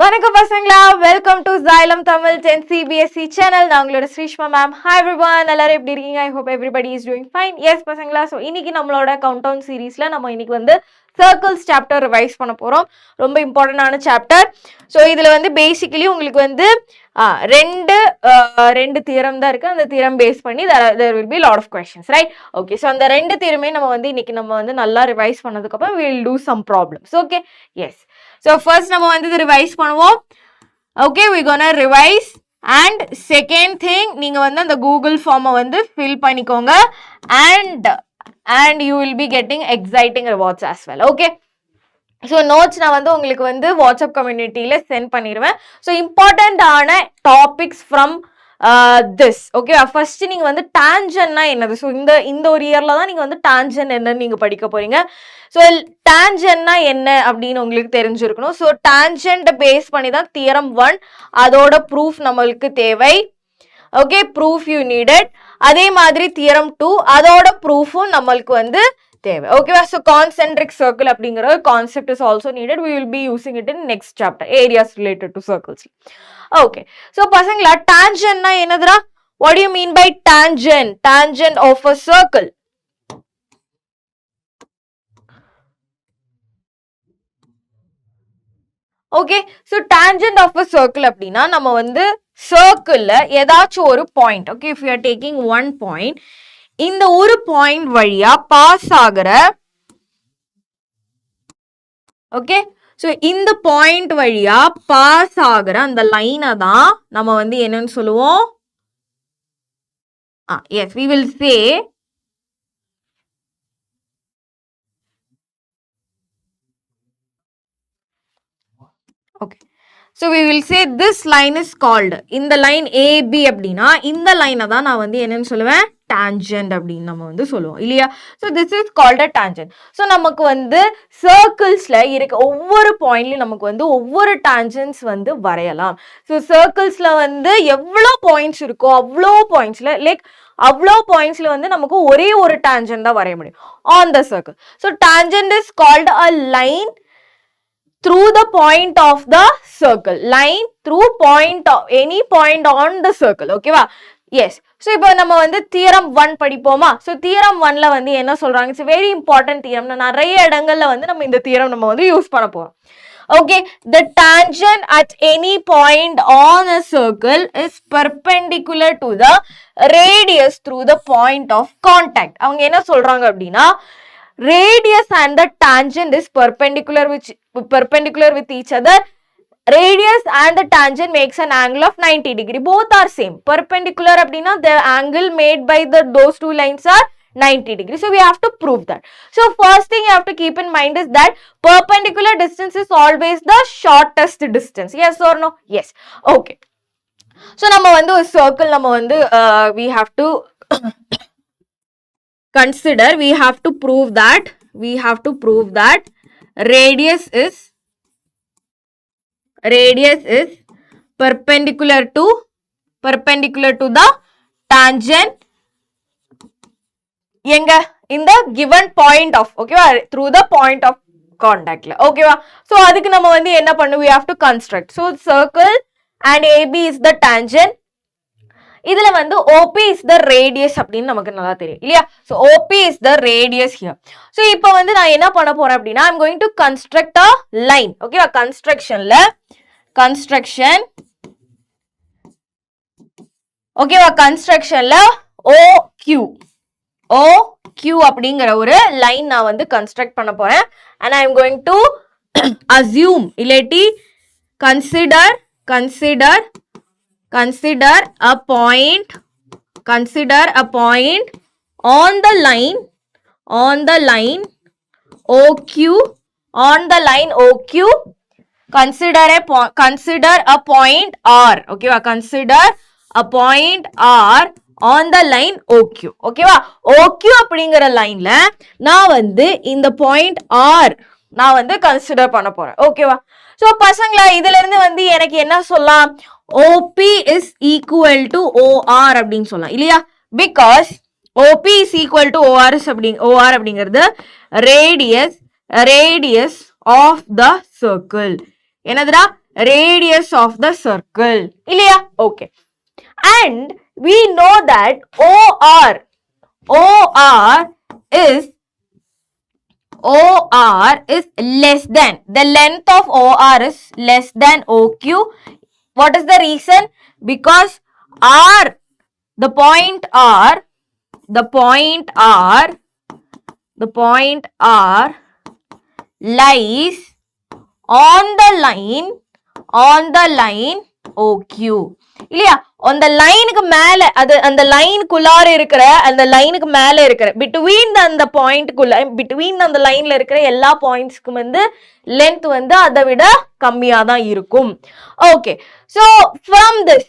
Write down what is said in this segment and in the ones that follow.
வணக்கம் பசங்களா, welcome to Xylem Tamil 10 CBSE channel. நான் உங்களோட ஸ்ரீஷ்மா மேம். ஹாய் எவ்ரிவன், எல்லாரும் எப்படி இருக்கீங்க? I hope everybody is doing fine. Yes பசங்களா, ஸோ இன்னைக்கு நம்மளோட கவுண்டவுன் சீரீஸ்ல நம்ம இன்னைக்கு வந்து சர்க்கிள்ஸ் சாப்டர் ரிவைஸ் பண்ண போறோம். ரொம்ப இம்பார்ட்டன்டான சாப்டர். ஸோ இதுல வந்து பேசிக்கலி உங்களுக்கு வந்து ரெண்டு தியரம் தான் இருக்கு. அந்த தியரம் பேஸ் பண்ணி there will be lot of questions, right? Okay, so அந்த ரெண்டு தியரமே நம்ம வந்து இன்னைக்கு நம்ம வந்து நல்லா ரிவைஸ் பண்ணதுக்கு அப்புறம் we will do some problems. Okay, yes. So first நம்ம வந்து இது ரிவைஸ் பண்ணுவோம். Okay, we gonna revise. And second thing, நீங்க வந்து அந்த கூகுள் ஃபார்மை வந்து ஃபில் பண்ணிக்கோங்க. And you will be getting exciting rewards as well. Okay. So notes நான் வந்து உங்களுக்கு வந்து வாட்ஸ்அப் கம்யூனிட்டியில் சென்ட் பண்ணிடுவேன். ஸோ இம்பார்ட்டண்ட்டான topics from this. Okay, first நீங்கள் வந்து டான்ஜென்ட்னா என்னது? ஸோ இந்த ஒரு இயரில் தான் நீங்கள் வந்து டான்ஜென்ட் என்னன்னு நீங்கள் படிக்க போறீங்க. ஸோ டான்ஜென்ட்னா என்ன அப்படின்னு உங்களுக்கு தெரிஞ்சிருக்கணும். ஸோ டான்ஜென்ட் பேஸ் பண்ணி தான் தியரம் 1 அதோட ப்ரூஃப் நம்மளுக்கு தேவை. Okay, proof you needed. அதே மாதிரி தியரம் 2 அதோட ப்ரூஃபும் நம்மளுக்கு வந்து தேவை. ஓகேவா? ஸோ கான்சென்ட்ரிக் சர்க்கிள் அப்படிங்கிற concept is also needed. we will be using it in next chapter, areas related to circles. Okay, so பசங்களா டான்ஜென்ட்னா என்னதுடா? what do you mean by tangent? Tangent of a circle. Okay, so tangent of a circle அப்படின்னா நம்ம வந்து சர்க்கிள்ல ஏதாச்சும் ஒரு point. Okay, if you are taking one point, இந்த ஒரு பாயிண்ட் வழியா பாஸ் ஆகிற, ஓகே, ஸோ இந்த பாயிண்ட் வழியா பாஸ் ஆகிற அந்த லைனை தான் நம்ம வந்து என்னன்னு சொல்லுவோம்? Yes, we will say okay. So we will say this line is called, இந்த லைன் AB அப்படின்னா இந்த லைனை தான் நான் வந்து என்னன்னு சொல்லுவேன்? டான்ஜென்ட் அப்படின்னு நம்ம வந்து சொல்லுவோம் இல்லையா? So this is called a tangent. So நமக்கு வந்து சர்க்கிள்ஸ்ல இருக்க ஒவ்வொரு பாயிண்ட்லயும் நமக்கு வந்து ஒவ்வொரு டான்ஜென்ட்ஸ் வந்து வரையலாம். ஸோ சர்க்கிள்ஸ்ல வந்து எவ்வளோ பாயிண்ட்ஸ் இருக்கோ அவ்வளோ பாயிண்ட்ஸ்ல அவ்வளோ பாயிண்ட்ஸ்ல வந்து நமக்கு ஒரே ஒரு டான்ஜென்ட் தான் வரைய முடியும் on the circle. So tangent is called a line through the point of the circle. Line through point of any point on the circle. ஓகேவா? எஸ். ஸோ இப்போ நம்ம வந்து தியரம் 1 படிப்போமா? ஸோ தியரம் 1ல வந்து என்ன சொல்றாங்க? It's very important theorem. நிறைய இடங்கள்ல வந்து நம்ம இந்த தியரம் நம்ம வந்து யூஸ் பண்ண போறோம். Okay, the tangent at any point on a circle is perpendicular to the radius through the point of contact. அவங்க என்ன சொல்றாங்க அப்படின்னா radius and the tangent is perpendicular with each other. Radius and the tangent makes an angle of 90 degree. Both are same. Perpendicular அப்படின்னா the angle made by those two lines are 90 degree. So we have to prove that. So first thing you have to keep in mind is that perpendicular distance is always the shortest distance. Yes or no? Yes. Okay. So நம்ம வந்து ஒரு circle நம்ம வந்து we have to consider, we have to prove that radius is perpendicular to the tangent எங்க இந்த given point of, ஓகேவா, through the point of contactல. ஓகேவா? So அதுக்கு நம்ம வந்து என்ன பண்ணணும்? we have to construct. So circle and AB is the tangent. இதுல வந்து OP is the radius அப்படின்னு நமக்கு நல்லா தெரியும் இல்லையா? So OP is the radius here. So இப்போ வந்து நான் என்ன பண்ண போறேன் அப்படின்னா I'm going to construct a line. ஓகேவா? கன்ஸ்ட்ரக்ஷன்ல OQ அப்படிங்கிற ஒரு லைன் நான் வந்து கன்ஸ்ட்ரக்ட் பண்ண போறேன். and I'm going to assume இல்லாட்டி consider a point on the line OQ, consider a point R. ஓகேவா? consider a point R on the line OQ. ஓகேவா? OQ அப்படிங்கிற லைன்ல நான் வந்து இந்த பாயிண்ட் R நான் வந்து கன்சிடர் பண்ண போறேன். ஓகேவா? சோ பசங்களா இதுல இருந்து வந்து எனக்கு என்ன சொல்லலாம்? OP is equal to OR அப்படின்னு சொல்லலாம் இல்லையா? because OP is equal to OR அப்படிங்கிறது radius of the circle. என்னதுடா? radius of the circle. இல்லையா? Okay. And we know that OR is less than, the length of OR is less than OQ. What is the reason? Because the point R lies on the line OQ. இல்லையா? அந்த லைனுக்கு மேல, அது அந்த லைனுக்குள்ளார இருக்கிற, அந்த லைனுக்கு மேல இருக்கிற பிட்வீன் அந்த பாயிண்ட்குள்ள, பிட்வீன் அந்த லைன்ல இருக்கிற எல்லா பாயிண்ட்ஸ்க்கும் வந்து லென்த் வந்து அதை விட கம்மியா தான் இருக்கும். Okay, so from this,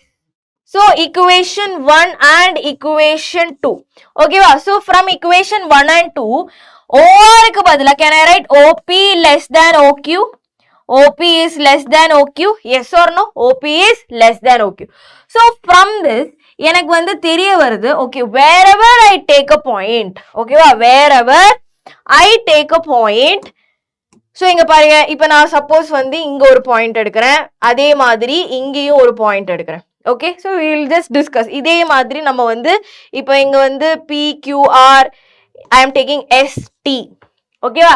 so equation 1 and equation 2, ஓகேவா? so from equation 1 and 2, OR க்கு பதிலா can I write OP less than OQ? OP is less than OQ, yes or no? OP is less than OQ. So from this எனக்கு வந்து தெரிய வருது, okay, wherever I take a point, ஓகேவா, wherever I take a point, so இங்க பாருங்க, இப்ப நான் suppose வந்து இங்க ஒரு பாயிண்ட் எடுக்கிறேன், அதே மாதிரி இங்கேயும் ஒரு பாயிண்ட் எடுக்கிறேன். Okay, so we will just discuss. இதே மாதிரி நம்ம வந்து இப்போ இங்க வந்து PQR, I am taking ST, ஓகேவா,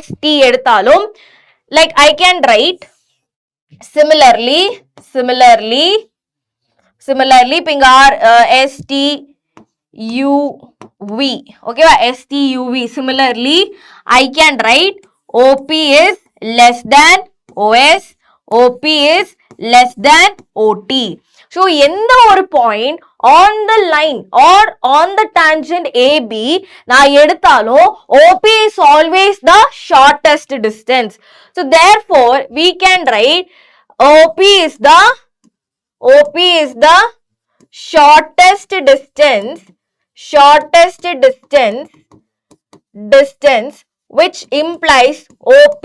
ST எடுத்தாலும் like I can write similarly இப்போ இங்க STUV, ஓகேவா, STUV. similarly I can write OP is less than OS, OP is less than OT. so எந்த ஒரு point on the line or on the tangent AB நான் எடுத்தாலும் OP is always the shortest distance. so therefore we can write OP is the shortest distance, which implies OP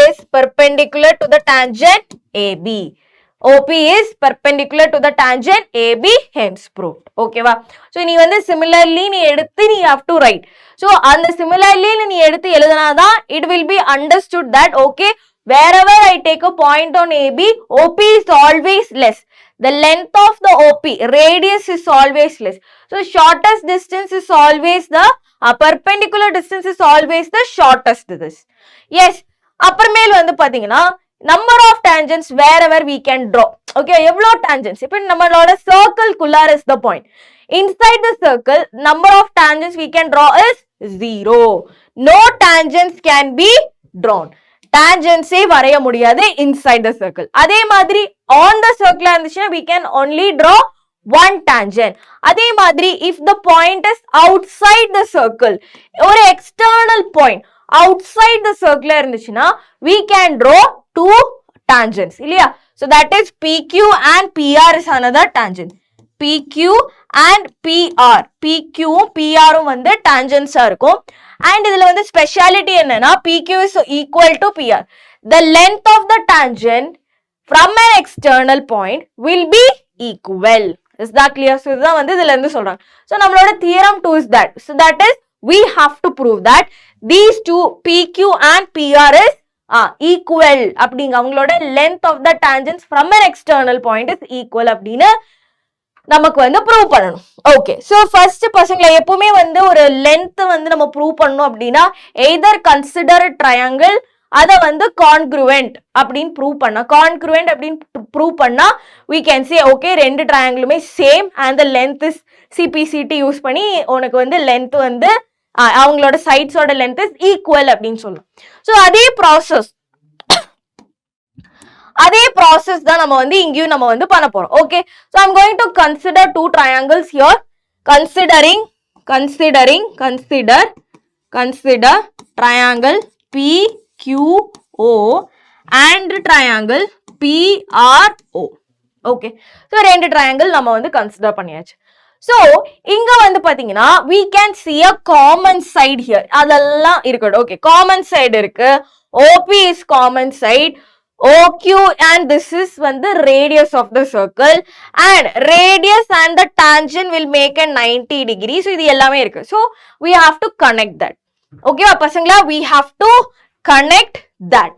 is perpendicular to the tangent AB. OP is perpendicular to the tangent AB, hence proved. Okay va? so நீ வந்து similarly நீ எடுத்து நீ have to write. so அந்த similarly நீ எடுத்து எழுதுனாதான் it will be understood that okay, wherever I take a point on AB, OP is always less. The length of the OP, radius is always less. So shortest distance is always the perpendicular distance is always the shortest this. Yes. அப்புறமேல் வந்து பாத்தீங்கன்னா number of tangents wherever we can draw. Okay, எவ்வளோ tangents? இப்போ நம்மளோட circle குள்ளார is the point. Inside the circle, number of tangents we can draw is 0. No tangents can be drawn. Tangents வரைய முடியாது inside the circle. அதே மாதிரி on the circle இருந்துச்சுன்னா we can only draw one tangent. அதே மாதிரி if the point is outside the circle, ஒரு external point outside the circle இருந்துச்சுன்னா we can draw two tangents. இல்லையா? so that is PQ and PR is another tangent. PQ and PR, PQ PR வந்து tangents இருக்கும். and இதுல வந்து speciality என்னன்னா PQ is equal to PR. the length of the tangent from an external point will be equal. is that clear? so இதுதான் வந்து இதுல இருந்து சொல்றாங்க. so நம்மளோட theorem 2 is that. so that is we have to prove that these two PQ and PR is equal அப்படிங்க, அவங்களோட length of the tangents from an external point is equal அப்படின்னு நமக்கு வந்து ப்ரூவ் பண்ணணும். ஓகே, ஸோ ஃபர்ஸ்ட் பசங்களை எப்பவுமே வந்து ஒரு லென்த் வந்து நம்ம ப்ரூவ் பண்ணணும் அப்படின்னா எய்தர் கன்சிடர் ட்ரையாங்கிள், அதை வந்து கான்க்ருவெண்ட் அப்படின்னு ப்ரூவ் பண்ணா, கான்க்ருவெண்ட் அப்படின்னு ப்ரூவ் பண்ணா we can say ஓகே ரெண்டு ட்ரையாங்கிளுமே same and the length is CPCT use பண்ணி உனக்கு வந்து லென்த் வந்து அவங்களோட சைட்ஸோட லென்த் இஸ் ஈக்குவல் அப்படின்னு சொல்லலாம். ஸோ அதே ப்ராசஸ் தான் நம்ம வந்து இங்கேயும் நம்ம வந்து பண்ண போறோம். Okay, so I'm going to consider two triangles here. consider triangle PQO and triangle PRO. Okay, so ரெண்டு ட்ரையாங்கிள் நம்ம வந்து கன்சிடர் பண்ணியாச்சு. ஸோ இங்க வந்து பாத்தீங்கன்னா we can see a common side here. அதெல்லாம் இருக்கட்டும். ஓகே, காமன் சைடு இருக்கு. OP is common side. OQ and this is வந்து radius of the circle and radius and the tangent will make a 90 degree. So இது எல்லாமே இருக்கு. So we have to connect that. Okay பசங்களா, we have to connect that.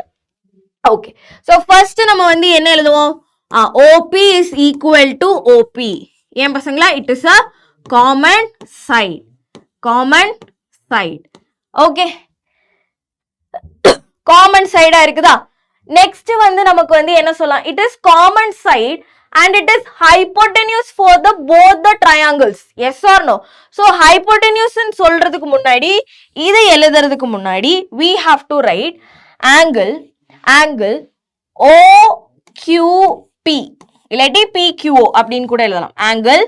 Okay. So first நம்ம வந்து என்ன எழுதுவோம்? OP is equal to OP. ஏன் பசங்களா? It is a common side. Common side. Okay. Common side இருக்குதா? Next வந்து நமக்கு வந்து என்ன சொல்லலாம்? It is common side and it is hypotenuse for the both the triangles. Yes or no? So hypotenuse ன்னு சொல்றதுக்கு முன்னாடி இதை எழுதுறதுக்கு முன்னாடி we have to write angle OQP இல்லாட்டி PQO அப்படின்னு கூட எழுதலாம். Angle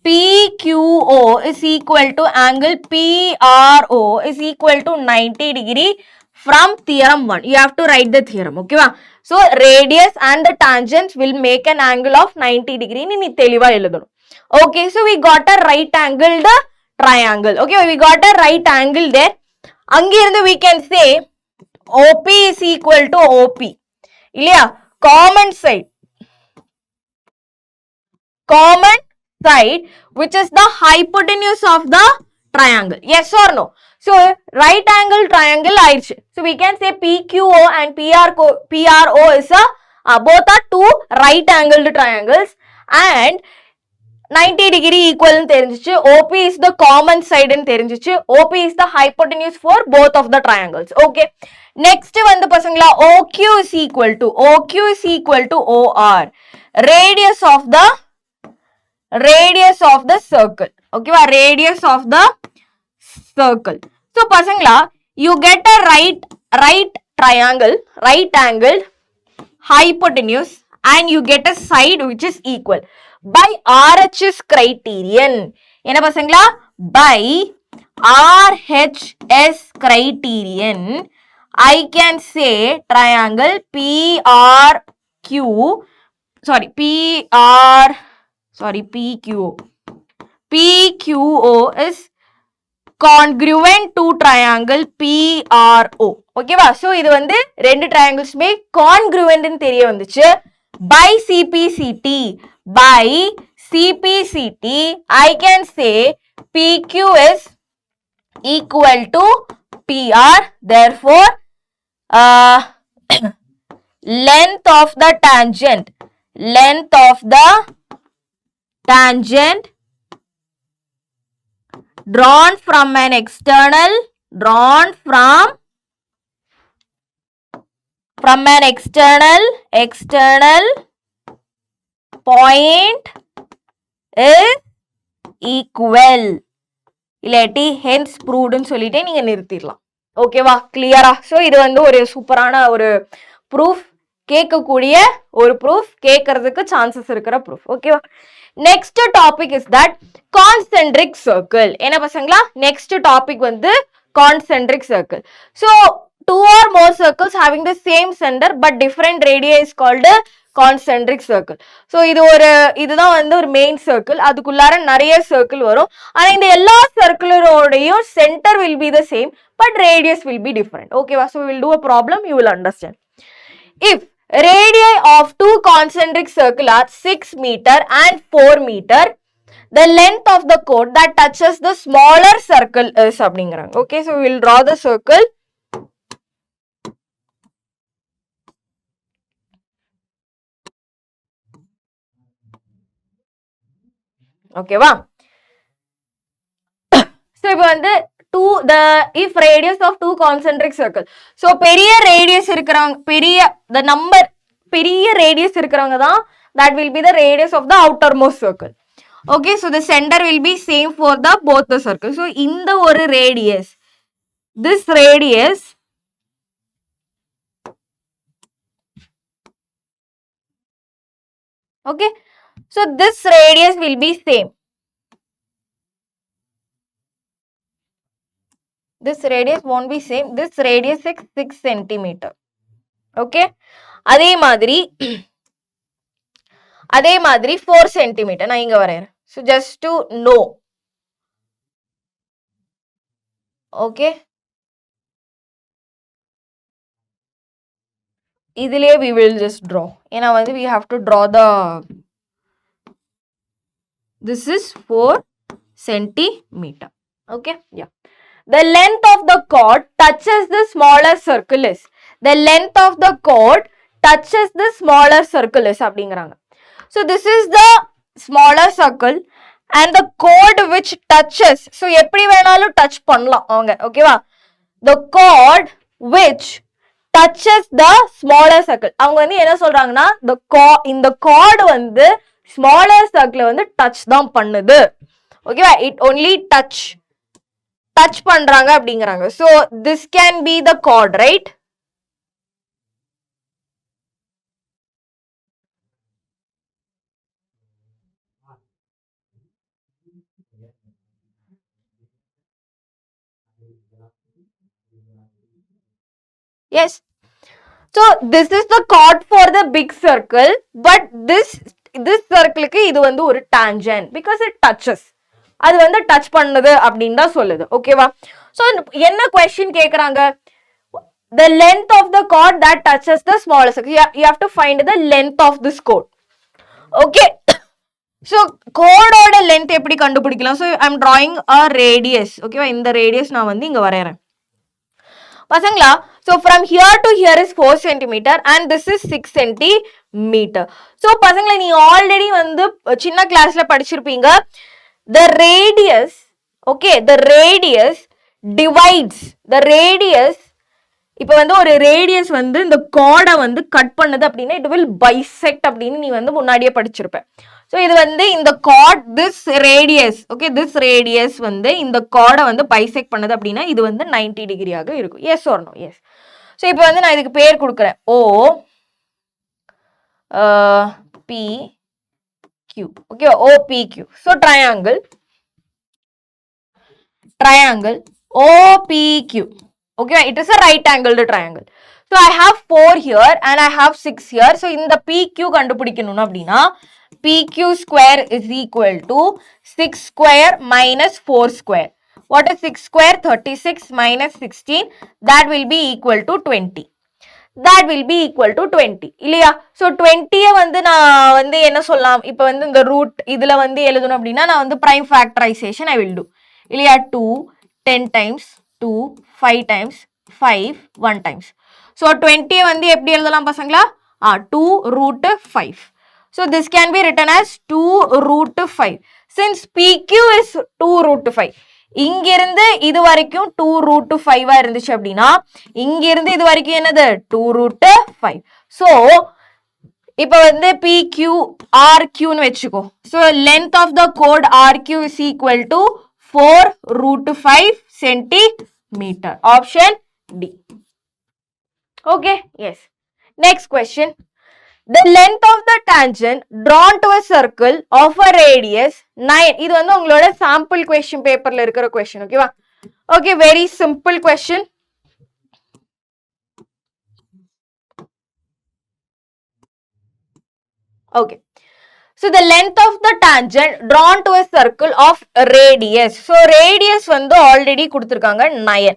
PQO is equal to angle PRO is equal to 90 degree from theorem 1. You have to write the theorem. Okay va? So radius and the tangents will make an angle of 90 degree. நீ தெளிவா எழுதணும். Okay, so we got a right angled triangle. Okay, we got a right angle there. அங்கிருந்து we can say OP is equal to OP. இல்லையா? Common side which is the hypotenuse of the triangle. Yes or no? So right angle triangle ஆயிடுச்சு. So we can say PQO and PRO is both are two right angled triangles and 90 degree equal ன்னு தெரிஞ்சிச்சு. OP is the common side ன்னு தெரிஞ்சிச்சு. OP is the hypotenuse for both of the triangles. Okay. Next வந்து பசங்களா OQ is equal to OR. Radius of the circle. Okay va? Radius of the circle. So பசங்களா you get a right angle hypotenuse and you get a side which is equal by RHS criterion. என்ன பசங்களா? By RHS criterion I can say triangle PQO is congruent to triangle PRO. Okay va? So இது வந்து ரெண்டு trianglesமே congruent ன்னு தெரிய வந்துச்சு. By CPCT I can say PQ is equal to PR. Therefore length of the tangent drawn from an external point is equal. இல்லாட்டி hence proved ன்னு சொல்லிட்டு நீங்க நிறுத்திடலாம். ஓகேவா? கிளியரா? ஸோ இது வந்து ஒரு சூப்பரான ஒரு ப்ரூஃப், கேட்கக்கூடிய ஒரு ப்ரூஃப், கேட்கறதுக்கு சான்சஸ் இருக்கிற ப்ரூஃப். ஓகேவா? Next topic is that concentric circle. என்ன பசங்களா? நெக்ஸ்ட் டாபிக் வந்து concentric circle. So 2 or more circles having the same center but different radii is called concentric circle. So இதுதான் வந்து ஒரு மெயின் சர்க்கிள். அதுக்குள்ளார நிறைய சர்க்கிள் வரும். ஆனா இந்த எல்லா சர்க்கிளோடையும் centre will be the same but radius will be different. Okay, so we will do a problem, you will understand. If radii of two concentric circles are 6 meter and 4 meter, the length of the chord that touches the smaller circle is அப்படிங்கிறாங்க. Okay, so we will draw the circle. Okay va? So இப்போ வந்து if radius of two concentric circle. So பெரிய radius இருக்கிறவங்க பெரிய radius இருக்கிறவங்க தான் that will be the radius of the outermost circle. Okay, so the center will be same for the both the circle. So இந்த ஒரு radius, this radius okay, so this radius will be same. This radius won't be same. This radius is 6 centimeter. Okay. அதே மாதிரி 4 centimeter. நான் இங்க வரையறேன். So just to know. Okay. இதிலே we will just draw. ஏன்னா வந்து we have to draw the. This is 4 centimeter. Okay. Yeah. The length of the chord touches the smaller circle is. The length of the chord touches the smaller circle is அப்படிங்கறாங்க. So this is the smaller circle and the chord which touches. So எப்படி வேணாலும் touch பண்ணலாம் அவங்க, ஓகேவா? The chord which touches the smaller circle. அவங்க வந்து என்ன சொல்றாங்கன்னா இந்த chord வந்து smaller circle வந்து touch தான் பண்ணுது, ஓகேவா? It only touch பண்றாங்க அப்படிங்கறாங்க. So this can be the chord, right? Yes. So this is the chord for the big circle, but this circle க்கு இது வந்து ஒரு tangent because it touches. அது வந்து டச் பண்ணுது அப்படின்னு தான் சொல்லுது, ஓகேவா? சோ என்ன क्वेश्चन கேக்குறாங்க? The length of the chord that touches the smaller circle. You have to find the length of this chord. Okay. So chord ஓட length எப்படி கண்டுபிடிக்கலாம்? So I am drawing a radius, ஓகேவா? இந்த radius நான் வந்து இங்க வரையறேன் பசங்களா. So from here to here is 4 cm and this is 6 cm. So பசங்களா நீ ஆல்ரெடி வந்து சின்ன கிளாஸ்ல படிச்சிருப்பீங்க. The radius, okay, the radius divides, the radius இப்போ வந்து ஒரு ரேடியஸ் வந்து இந்த கார்டை வந்து கட் பண்ணுது அப்படின்னா it will bisect அப்படின்னு நீ வந்து முன்னாடியே படிச்சிருப்ப. ஸோ இது வந்து இந்த card this radius, okay, this radius வந்து இந்த கார்டை வந்து பைசெக்ட் பண்ணுது அப்படின்னா இது வந்து 90 டிகிரியாக இருக்கும். Yes or no? Yes. So இப்போ வந்து நான் இதுக்கு பேர் கொடுக்குறேன் O P Q, okay, OPQ. So triangle OPQ. Okay, it is a right angled triangle. So I have 4 here and I have 6 here. So in the PQ கண்டுபிடிக்கணும் அப்படினா PQ square is equal to 6 square minus 4 square. What is 6 square? 36 minus 16. That will be equal to 20. That will be equal to 20. இல்லையா? So 20 வந்து நான் வந்து என்ன சொல்லலாம்? இப்போ வந்து இந்த ரூட் இதுல வந்து எழுதணும் அப்படினா நான் வந்து prime factorization I will do. இல்லையா? 2 10 times 2 5 times 5 1 times. So 20 வந்து எப்படி எழுதலாம் பசங்களா? 2 root 5. So this can be written as 2 root 5. Since PQ is 2 root 5. இங்கிருந்து இது வரைக்கும் 2 root 5 இருந்துச்சு அப்படின்னா இங்கிருந்து இது வரைக்கும் என்னது 2 root 5. So இப்போ வந்து PQ RQ ன்னு வெச்சுக்கோ. So length of the chord RQ is equal to 4 root 5 centimeter. Option D. Okay, yes. Next question. The length of the tangent drawn to a circle of a radius 9. இது வந்து உங்களோட sample question paperல இருக்கிற question, ஓகேவா? Okay, very simple question. Okay. So the length of the tangent drawn to a circle of radius. So radius வந்து already கொடுத்திருக்காங்க 9.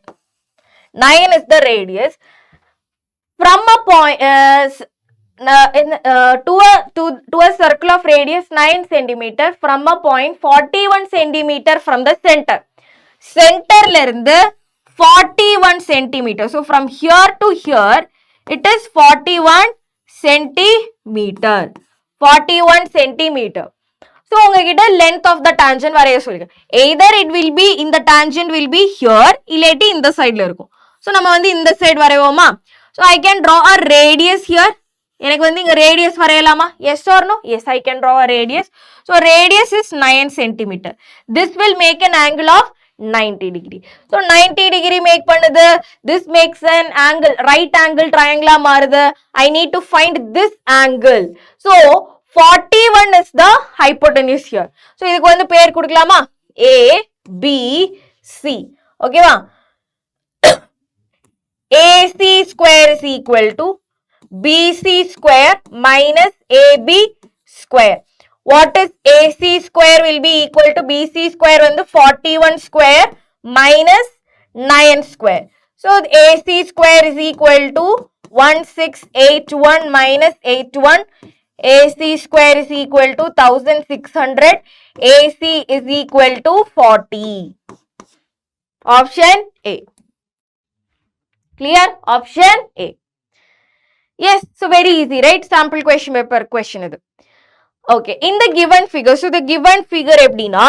9 is the radius. From a point to a circle of radius 9 cm from a point 41 cm from the center. Center ல இருந்து 41 cm. So from here to here it is 41 centimeter. 41 centimeter. So உங்ககிட்ட length of the tangent வரைய சொல்லிருக்கேன். Either it will be in the tangent will be here இல்லாட்டி இந்த சைடுல இருக்கும். So நம்ம வந்து இந்த side வரைவோமா? So I can draw a radius here. எனக்கு வந்து இங்க radius வரையலாமா? Yes or no? Yes, I can draw a radius. So radius is 9 centimeter. This will make an angle of 90 degree. So 90 degree make பண்ணுது. This makes an angle, right angle triangle மாறுது. I need to find this angle. So 41 is the hypotenuse here. So இதுக்கு வந்து பேர் கொடுக்கலாமா? A, B, C. ஓகேவா? AC square is equal to BC square minus AB square. What is AC square will be equal to BC square வந்து 41 square minus 9 square. So AC square is equal to 1681 minus 81. AC square is equal to 1600. AC is equal to 40. Option A. Clear? Option A. Yes, so very easy, right? Sample question paper question இது. Okay, in the given figure, so the given figure எப்படின்னா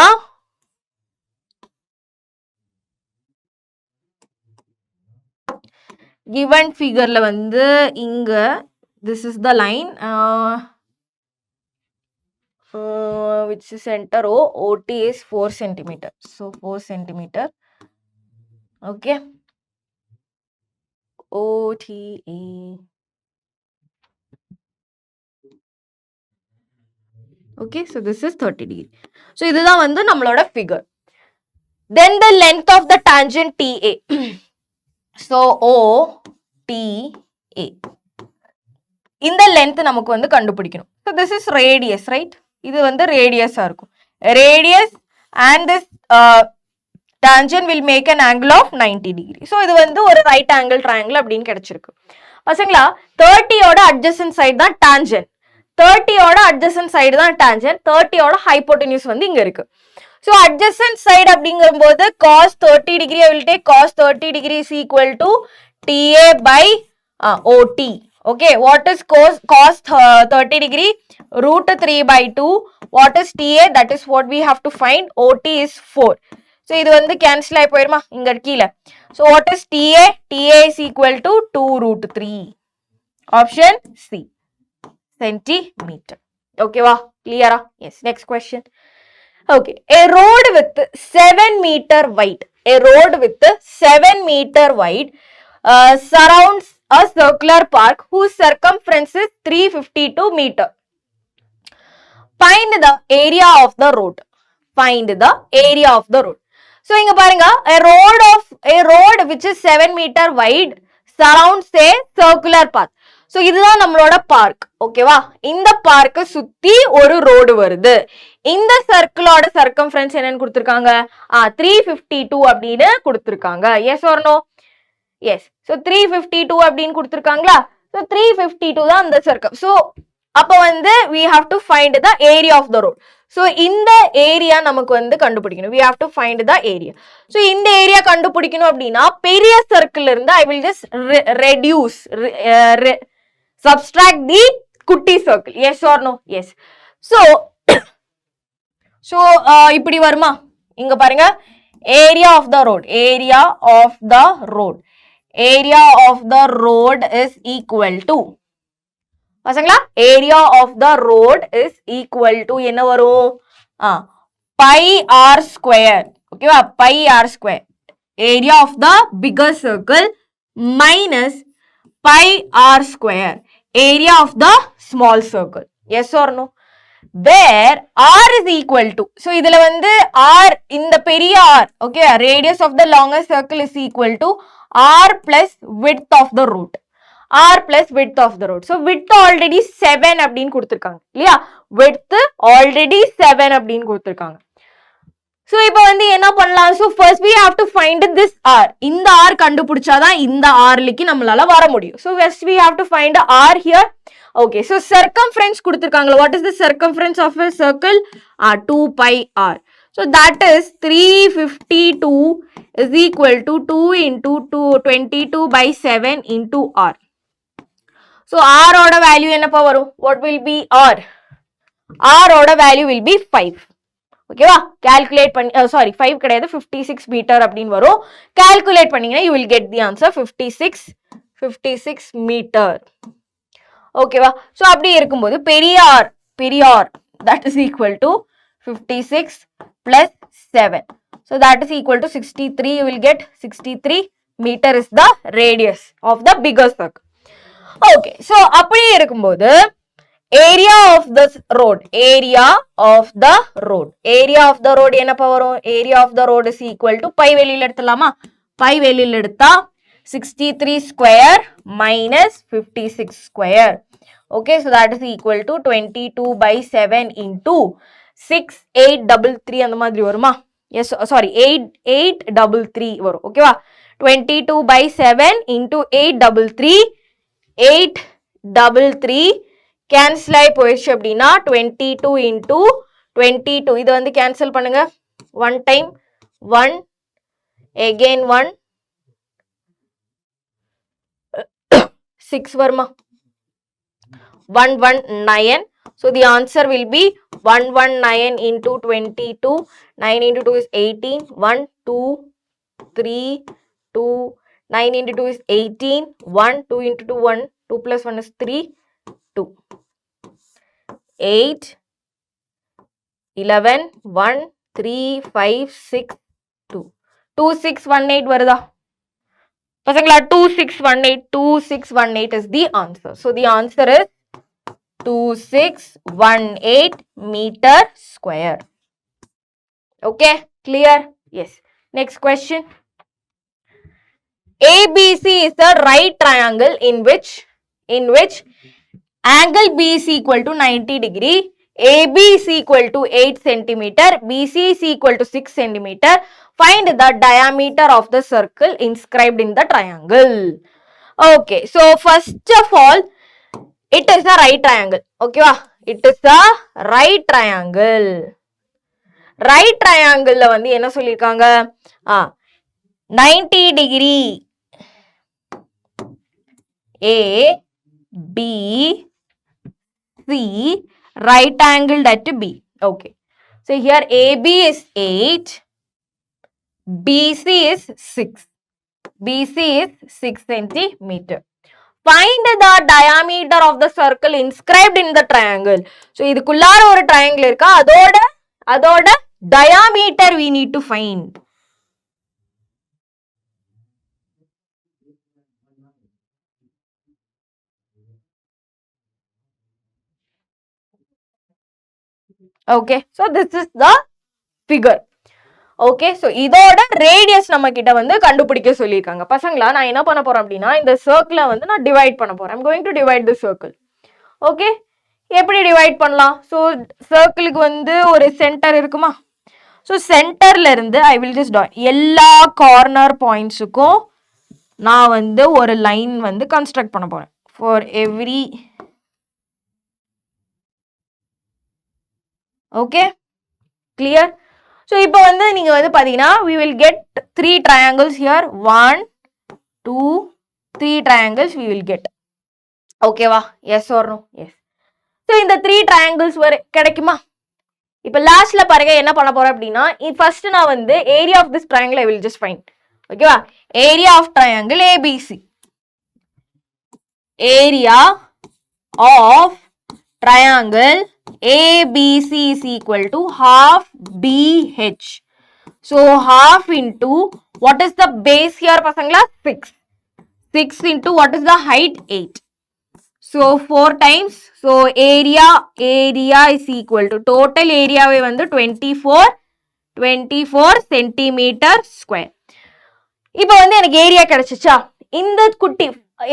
given figureல வந்து இங்க this is the line which is center O, OT is 4 centimeter. So 4 centimeter. Okay. OTA. Okay, so this is 30 degree. So இதுதான் வந்து நம்மளோட figure. Then the length of the tangent TA. So OTA. இந்த length நமக்கு வந்து கண்டுபிடிக்கணும். So this is radius, right? இது வந்து radius இருக்கும். Radius and this tangent will make an angle of 90 degree. So இது வந்து ஒரு right angle triangle அப்படின்னு கிடைச்சிருக்கு. பசங்களா 30 ஓட adjacent side தான் tangent. 30 ஓட adjacent side தான் tangent. 30 ஓட hypotenuse வந்து இங்க இருக்கு. So adjacent side அப்படிங்கும்போது cos 30 degree I will take cos 30 degree is equal to TA by OT. Okay, what is cos 30 degree? Root 3 by 2. What is TA? That is what we have to find. OT is 4. So இது வந்து cancel ஆகி போயிருமா இங்க கீழே. So what is TA? TA is equal to 2 root 3. Option C. Centimeter. Okay, wow, clear? Yes, next question. Okay, a road with 7 meter wide. A road with 7 meter wide surrounds a circular park whose circumference is 352 meter. Find the area of the road. Find the area of the road. So inga parunga, a road which is 7 meter wide surrounds a circular path. So இதுதான் நம்மளோட park. ஓகேவா? இந்த பார்க்க சுத்தி ஒரு road வருது. இந்த சர்க்கிளோட circumference என்னன்னு கொடுத்திருக்காங்க? 352 அப்படின்னு கொடுத்திருக்காங்க. Yes or no? Yes. So 352 அப்படின்னு கொடுத்திருக்காங்களா? ஸோ 352 தான் அந்த சர்க்கம். ஸோ அப்போ வந்து we have to find the area of the road. So இந்த ஏரியா நமக்கு வந்து கண்டுபிடிக்கணும். we have to find the area. So இந்த ஏரியா கண்டுபிடிக்கணும் அப்படின்னா பெரிய சர்க்கிள் இருந்து I will just reduce subtract the குட்டி circle. Yes or no? Yes. So இப்படி வருமா? இங்க பாருங்க, area of the road. Area of the road. Area of the road is equal to பசங்களா, area of the road is equal to என்ன வரும்? pi r square. ஓகேவா? pi r square. Area of the bigger circle minus pi r square. Area of the small circle. Yes or no? Where r is equal to. So இதுல வந்து r இந்த பெரிய r. Okay, radius of the longer circle is equal to r plus width of the road. R plus width of the road. So width already 7 அப்படின்னு கொடுத்திருக்காங்க இல்லையா? width already 7 அப்படின்னு கொடுத்திருக்காங்க. So இப்போ வந்து என்ன பண்ணலாம்? So first we have to find this r. இந்த r கண்டுபிடிச்சாதான் இந்த r லிக்கு நம்மளால வர முடியும். So first we have to find r here. Okay, so circumference கொடுத்திருக்காங்க. What is the circumference of a circle? 2 pi r. So that is 352 is equal to 2 into 22 by 7 into r. So r oda value என்னப்பா வரும்? What will be r? r oda value will be 5. ஓகேவா? calculate பண்ணி sorry 5 கிடையாது 56 metre அப்படின்னு வரும். calculate பண்ணீங்கன்னா you will get the answer 56 meter. ஓகேவா? So அப்படி இருக்கும்போது பெரிய r that is equal to 56 plus 7. So that is equal to 63. You will get 63 meter is the radius of the bigger circle. Okay, so அப்படி இருக்கும்போது area of the road. Area of the road என்னப்பா வரும்? Area of the road is equal to pi வெளியில எடுத்துலாமா? pi வெளியில எடுத்தா 63 square minus 56 square. Okay, so that is equal to 22 by 7 into 6833 அந்த மாதிரி வருமா? Yes, sorry 8833 வரும். ஓகேவா? 22 by 7 into 833 cancel ஆகி போயிடுச்சு அப்படின்னா 22 into 22 இது வந்து கேன்சல் பண்ணுங்க. 1 time 1 again 1 6 வருமா? 119. So the answer will be 119 into 22. 9 into 2 is 18. 1, 2, 3, 2. 9 into 2 is 18. 1, 2 into 2, 1. 2 plus 1 is 3. 2. 8, 11, 1, 3, 5, 6, 2. 2618 வருதா? பசங்களா 2618, 2618 is the answer. So the answer is 2618 meter square. Okay, clear? Yes. Next question. ABC is the right triangle in which angle B is equal to 90 degree, AB is equal to 8 centimeter, BC is equal to 6 centimeter. Find the diameter of the circle inscribed in the triangle. Okay, so first of all, it is a right triangle. Okay, it is a right triangle. Right triangle ல வந்து என்ன சொல்லிருக்காங்க? 90 degree A, B, C, right angled at B. Okay. So here AB is 8, BC is 6. BC is 6 centimeter. Find the diameter of the circle inscribed in the triangle. So இதுக்குள்ளார ஒரு triangle இருக்கா, அதோட diameter we need to find. Okay, so this is the figure. Okay, so இதோட radius நம்ம கிட்ட வந்து கண்டுபிடிக்க சொல்லியிருக்காங்க. பசங்களா நான் என்ன பண்ண போறேன் அப்படின்னா, இந்த சர்க்கிளை வந்து நான் டிவைட் பண்ண போறேன். I'm going to divide the circle. Okay, எப்படி டிவைட் பண்ணலாம்? ஸோ சர்க்கிளுக்கு வந்து ஒரு சென்டர் இருக்குமா? ஸோ சென்டர்ல இருந்து ஐ வில் ஜஸ்ட் எல்லா கார்னர் பாயிண்ட்ஸுக்கும் நான் வந்து ஒரு லைன் வந்து கன்ஸ்ட்ரக்ட் பண்ண போறேன் for every. Okay, clear? So இப்போ வந்து நீங்கள் வந்து பார்த்தீங்கன்னா we will get 3 triangles here. 1, 2, 3 triangles we will get. ஓகேவா? Yes or no? Yes. So இந்த 3 triangles கிடைக்குமா? இப்போ லாஸ்ட்ல பாருங்க என்ன பண்ண போறேன் அப்படின்னா, ஃபர்ஸ்ட் நான் வந்து area of this triangle I will just find. ஓகேவா? Area of triangle ABC. Area of triangle ABC is equal to half BH. So half into what is the base here pasangla? 6. 6 into what is the height? 8. So 4 times. So area is equal to total area வந்து 24 centimeter square. இப்போ வந்து எனக்கு area கிடைச்சிச்சா? இந்த குட்டி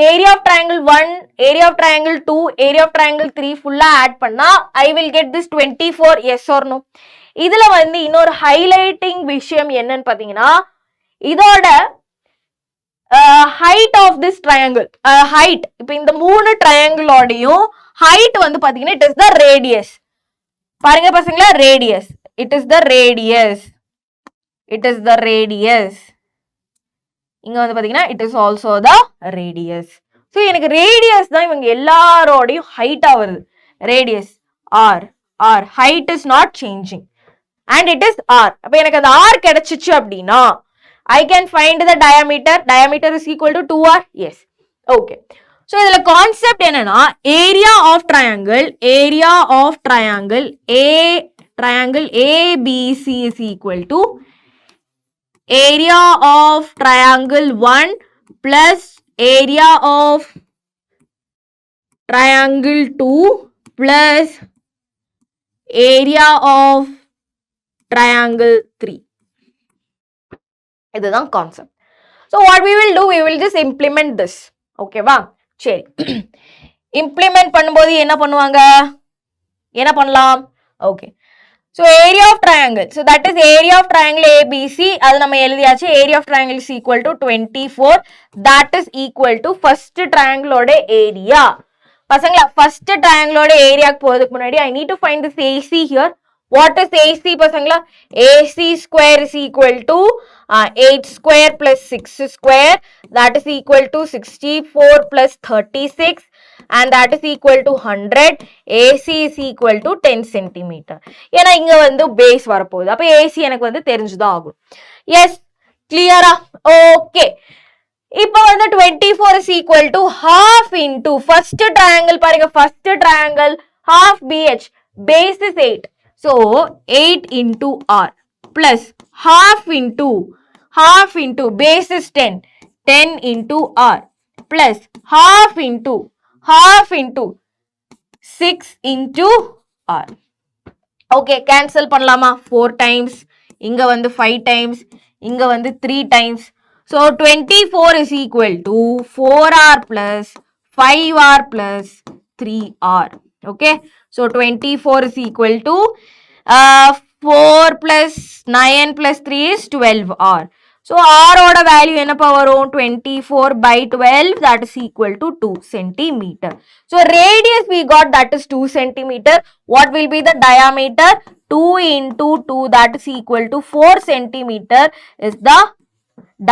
area of triangle 1, area of triangle 2, area of triangle 3 ஃபுல்லா add பண்ணா I will get this 24. yes or no? இதுல வந்து இன்னொரு ஹைலைட்டிங் விஷயம் என்னன்னு பாத்தீங்கன்னா, இதோட height of this triangle, height இப்போ இந்த மூணு ட்ரையாங்கிளோடையும் height வந்து பாத்தீங்கன்னா it is the radius. பாருங்க பசங்களா, radius, it is the radius, it is the radius. இங்க வந்து பாத்தீங்கன்னா it is also the radius. So எனக்கு ரேடியஸ் தான் இவங்க எல்லாரோடையும் ஹைட்டா வருது. Radius r, height is not changing and it is r. அப்ப எனக்கு அந்த r கிடைச்சிச்சு அப்படின்னா I can find the diameter. Diameter is equal to 2r. yes. okay. So இதுல கான்செப்ட் என்னன்னா, area of triangle ABC is equal to area of triangle 1 plus area of triangle 2 plus area of triangle 3. இதுதான் concept. So what we will do, we will just implement this. ஓகேவா? சரி, implement பண்ணும்போது என்ன பண்ணலாம்? Okay, so area of triangle, so that is area of triangle ABC. அது நம்ம எழுதியாச்சு. area of triangle is equal to 24. that is equal to first triangle ஓட area. பசங்களா, first triangle ஓட ஏரியாக்கு போறதுக்கு முன்னாடி I need to find this AC here. what is AC பசங்களா? AC square is equal to 8 square plus 6 square, that is equal to 64 plus 36, and that is equal to 100. AC is equal to 10 centimeter. ஏன்னா இங்க வந்து base வரப்போகுது, அப்ப AC எனக்கு வந்து தெரிஞ்சுதான் ஆகும். எஸ், கிளியரா? ஓகே, இப்போ வந்து 24 is equal to half into first triangle பாருங்க, first triangle half BH, base is 8, so 8 into R plus half into base is 10, 10 into R plus half into 6 into R. Okay, cancel பண்ணலாமா? 4 times, இங்க வந்து 5 times, இங்க வந்து 3 times. So 24 is equal to 4R plus 5R plus 3R. Okay, so 24 is equal to 4 plus 9 plus 3 is 12R. So R oda value enapa varum? 24 by 12, that is equal to 2 centimeter. So radius we got, that is 2 centimeter. What will be the diameter? 2 into 2, that is equal to 4 centimeter is the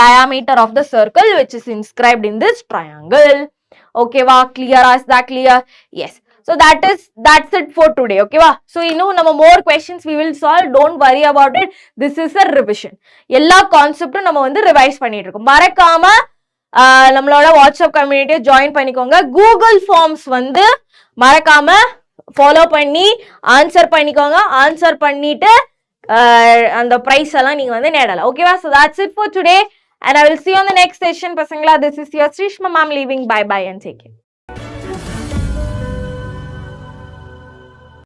diameter of the circle which is inscribed in this triangle. Okay va? Clear? Is that clear? Yes. So that's it for today. Okay va? So நம்ம more questions we will solve. Don't worry about it. This is a revision. எல்லா கான்செப்டும் நம்ம வந்து revise பண்ணிட்டு இருக்கோம். மறக்காம நம்மளோட WhatsApp கம்யூனிட்டியை join பண்ணிக்கோங்க. Google forms வந்து மறக்காம ஃபாலோ பண்ணி ஆன்சர் பண்ணிக்கோங்க. ஆன்சர் பண்ணிட்டு அந்த பிரைஸ் எல்லாம் நீங்க வந்து நேடலாம். ஓகேவா? So that's it for today and I will see you on the next session. பசங்களா, this is your Srishma ma'am leaving. Bye bye and take care.